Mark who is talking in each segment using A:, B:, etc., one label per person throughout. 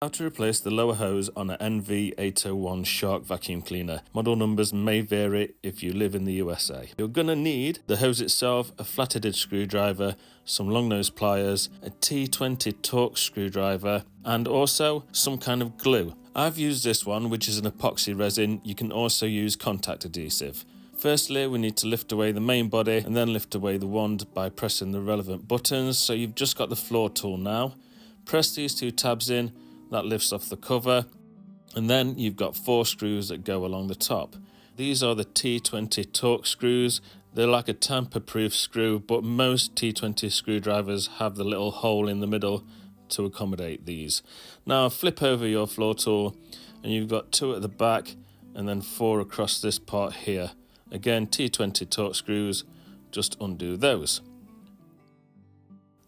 A: How to replace the lower hose on an NV801 Shark vacuum cleaner. Model numbers may vary if you live in the USA. You're going to need the hose itself, a flat-headed screwdriver, some long nose pliers, a T20 Torx screwdriver, and also some kind of glue. I've used this one, which is an epoxy resin. You can also use contact adhesive. Firstly, we need to lift away the main body and then lift away the wand by pressing the relevant buttons. So you've just got the floor tool now. Press these two tabs in. That lifts off the cover, and then you've got 4 screws that go along the top. These are the T20 Torx screws. They're like a tamper-proof screw, but most T20 screwdrivers have the little hole in the middle to accommodate these. Now flip over your floor tool, and you've got 2 at the back and then 4 across this part here. Again, T20 Torx screws, just undo those.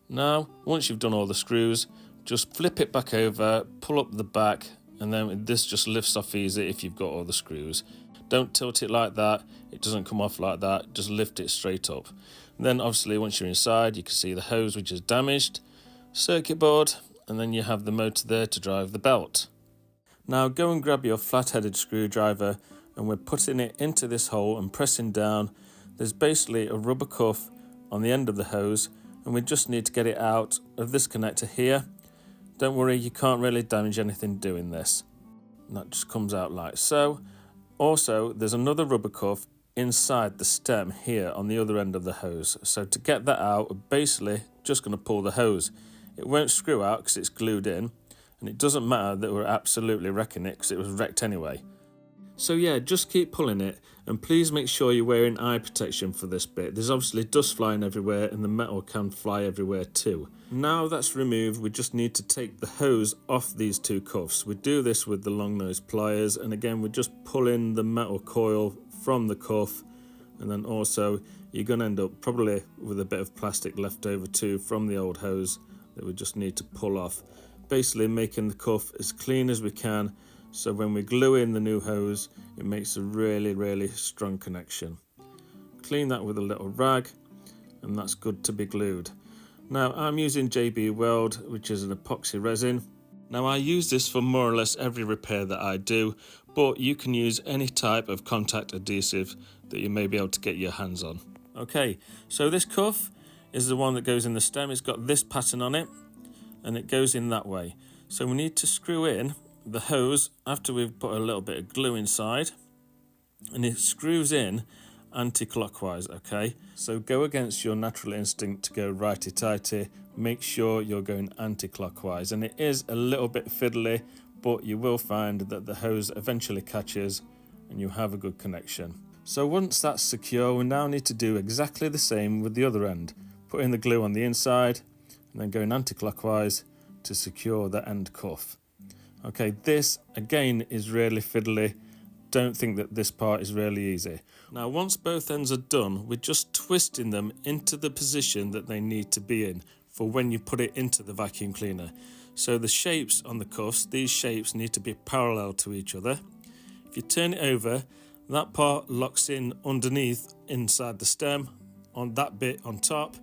A: Now, once you've done all the screws, just flip it back over, pull up the back, and then this just lifts off easy if you've got all the screws. Don't tilt it like that, it doesn't come off like that, just lift it straight up. And then obviously once you're inside, you can see the hose which is damaged, circuit board, and then you have the motor there to drive the belt. Now go and grab your flat-headed screwdriver, and we're putting it into this hole and pressing down. There's basically a rubber cuff on the end of the hose, and we just need to get it out of this connector here. Don't worry, you can't really damage anything doing this. And that just comes out like so. Also, there's another rubber cuff inside the stem here on the other end of the hose. So to get that out, we're basically just going to pull the hose. It won't screw out because it's glued in, and it doesn't matter that we're absolutely wrecking it because it was wrecked anyway. So yeah, just keep pulling it, and please make sure you're wearing eye protection for this bit. There's obviously dust flying everywhere, and the metal can fly everywhere too. Now that's removed, we just need to take the hose off these 2 cuffs. We do this with the long nose pliers, and again we're just pulling the metal coil from the cuff, and then also you're going to end up probably with a bit of plastic left over too from the old hose that we just need to pull off. Basically making the cuff as clean as we can, so when we glue in the new hose, it makes a really strong connection. Clean that with a little rag, and that's good to be glued. Now I'm using JB Weld, which is an epoxy resin. Now I use this for more or less every repair that I do, but you can use any type of contact adhesive that you may be able to get your hands on. Okay, so this cuff is the one that goes in the stem. It's got this pattern on it, and it goes in that way. So we need to screw in the hose after we've put a little bit of glue inside, and it screws in anti-clockwise. Okay, so go against your natural instinct to go righty-tighty. Make sure you're going anti-clockwise, and it is a little bit fiddly, but you will find that the hose eventually catches and you have a good connection. So once that's secure, we now need to do exactly the same with the other end, putting the glue on the inside and then going anti-clockwise to secure the end cuff. Okay, this again is really fiddly. Don't think that this part is really easy. Now once both ends are done, we're just twisting them into the position that they need to be in for when you put it into the vacuum cleaner. So the shapes on the cuffs, these shapes need to be parallel to each other. If you turn it over, that part locks in underneath inside the stem on that bit on top,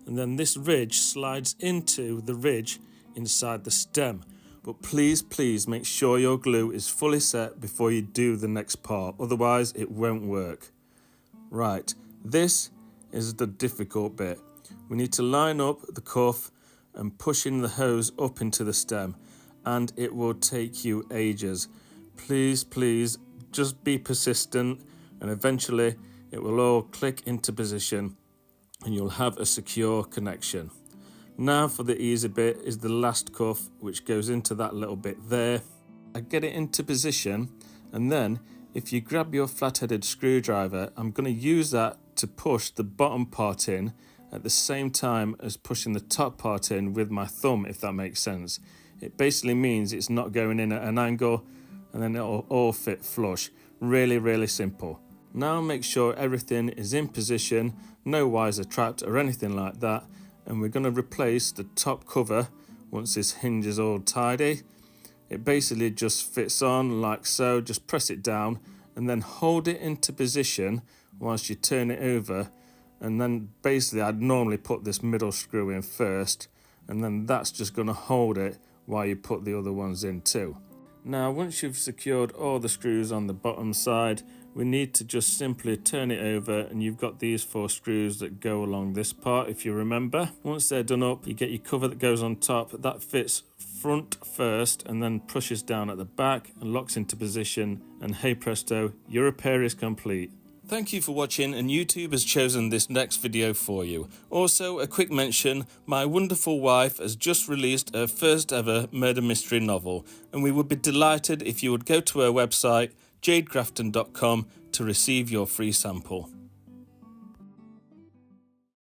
A: and then this ridge slides into the ridge inside the stem. But please make sure your glue is fully set before you do the next part, otherwise it won't work. Right, this is the difficult bit. We need to line up the cuff and pushing the hose up into the stem, and it will take you ages. Please just be persistent, and eventually it will all click into position and you'll have a secure connection. Now for the easy bit is the last cuff, which goes into that little bit there. I get it into position, and then if you grab your flat-headed screwdriver, I'm going to use that to push the bottom part in at the same time as pushing the top part in with my thumb, if that makes sense. It basically means it's not going in at an angle, and then it'll all fit flush. Really simple. Now make sure everything is in position, no wires are trapped or anything like that. And we're going to replace the top cover once this hinge is all tidy. It basically just fits on like so. Just press it down and then hold it into position whilst you turn it over, and then basically I'd normally put this middle screw in first, and then that's just going to hold it while you put the other ones in too. Now once you've secured all the screws on the bottom side, we need to just simply turn it over, and you've got these 4 screws that go along this part if you remember. Once they're done up, you get your cover that goes on top. That fits front first and then pushes down at the back and locks into position, and hey presto, your repair is complete. Thank you for watching, and YouTube has chosen this next video for you. Also, a quick mention, my wonderful wife has just released her first ever murder mystery novel, and we would be delighted if you would go to her website, jadegrafton.com, to receive your free sample.